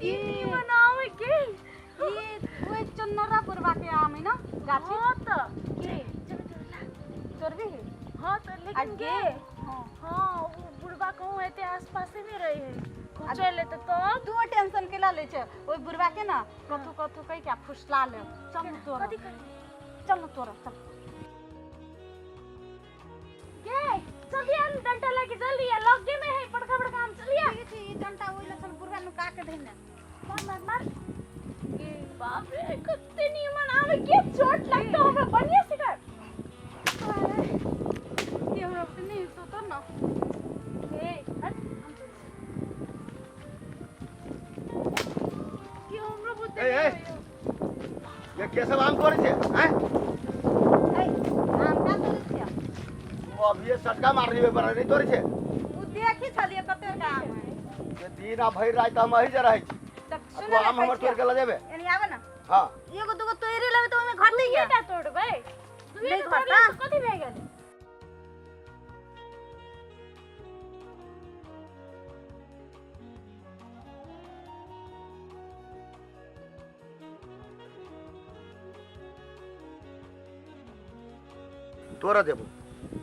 ई बनावे के ये ओए चन्नरा पुरवा के आम है ना गाछी हां त के तोरबे है हां त लेकिन आगे के हां वो बुढ़वा कहूं एते आसपास में रहे है चले त तब तू टेंशन के ला ले छ ओए बुरवा के ना कथु कथु कह के फुसला ले चल तोरा कथि कर चल तोरा चल के जल्दी आन डंडा लेके जल्दी आ लगे में है बड़का बड़का आम चलिए ठीक है डंटा ओइ लसन बुरवा नु का के देना मार के बाप रे कितने नियमन आवे के चोट लगता हमरा बढ़िया से कर ये हमरा पे नहीं सोतो ना के हट के हमरा बुद्धि ए ये कैसे आम करे छे हैं ए आम का तोरे छिया वो अब ये सटका मार रही है पर नहीं तोरे छे उ देखी छलिए कते का आम है ये दिन आ भई रात हम ही जा रही तब अब सुन आम हमर तोड़ के ला देबे एनी आवे ना हां एगो दुगो तोरी लेबे तो ओमे घट नहीं बेटा तोड़बे तू ये नहीं तोड़ला घटा। तो कथि भए गेल तोरा देबो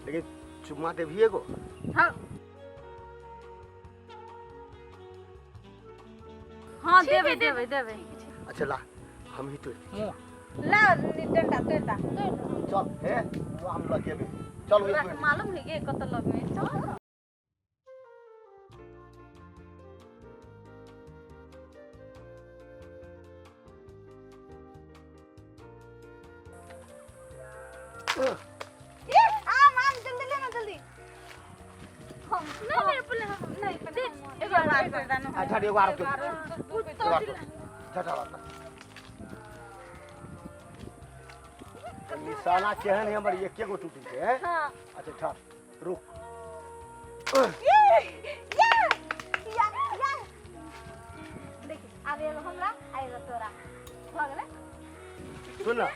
लेकिन चुम्मा दे भी एगो हां हां देबे देबे देबे अच्छा ला हम ही तोड़ ला डंडा तोड़ता चल हे वो हम लगे भी चल पूरा एक मालूम नहीं के कत लगे चल ये आम आम जल्दी लेना जल्दी हम नहीं नहीं पहले हम नहीं दे एगो बार कर दानो अच्छा एगो आर तो तो झटा ला निशाना केहन है हमर एके गो टूटी छै हैं हां अच्छा ठहर रुक या देखि आबे एगो हमरा आएगा तोरा भ गेलै सुन ना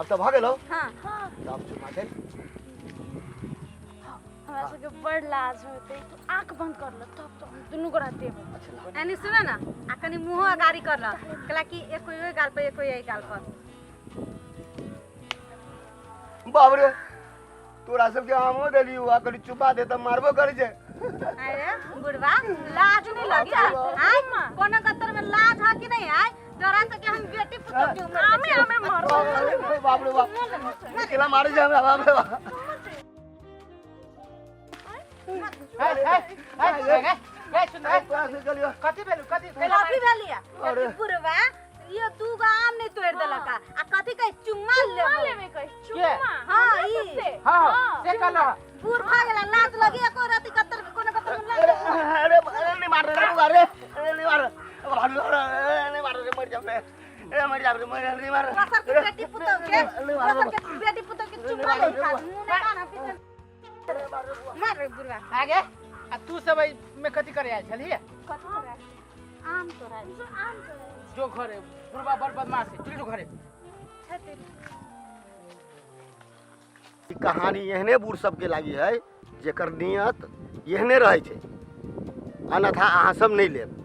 अब तो भागे लो हां हां अब चुम्मा दे हमरा सबके बड़ लाज होते तू आंख बंद कर ल तब तो हम दुनु गोरा देबे अच्छा एनी सुन ना आ कनी मुंह अगाड़ी कर ल कला कि एको ओइ गाल पे एको यही गाल पर बाप रे तोरा सब के आमो देली हुआ कनी चुपा दे त मारबो करे छे अरे बुढ़वा लाज नहीं लगी आय कोनो कतर में लाज है कि नहीं आय तोरा से के हम बेटी पुत्र के उम्र आमे आमे मारो बाप रे बाप केला मारे जा बाप रे बाप कथी भेलु कथी कॉफी भेलिया अरे। बुढ़वा ये दू गो आम नहीं तोड़ देलक आ कथी कह चुम्मा लेबो लेबे कह चुम्मा हां ई हां से कला बूढ़ भाग गेला लाज लगी एको राती कतर कोनो कतर में लाज अरे अरे नहीं मार रे अरे अरे नहीं मार अरे नहीं मार रे मर जा मैं ए मर जा रे मर नहीं मार कसर के बेटी पुत्र के कसर के बेटी पुत्र के चुम्मा ले खा मुंह में काना पीछे मार रे बुढ़वा आगे आ तू सब में कथी करे आयल छली कथी करे आम तोड़ा आम तो जो घरे बुढ़वा बड़ बदमाश है चल घरे ई कहानी एहने बूढ़ सबके लागी है जेकर नियत एहने रहे छै अन्यथा अहाँ सब नहीं लेब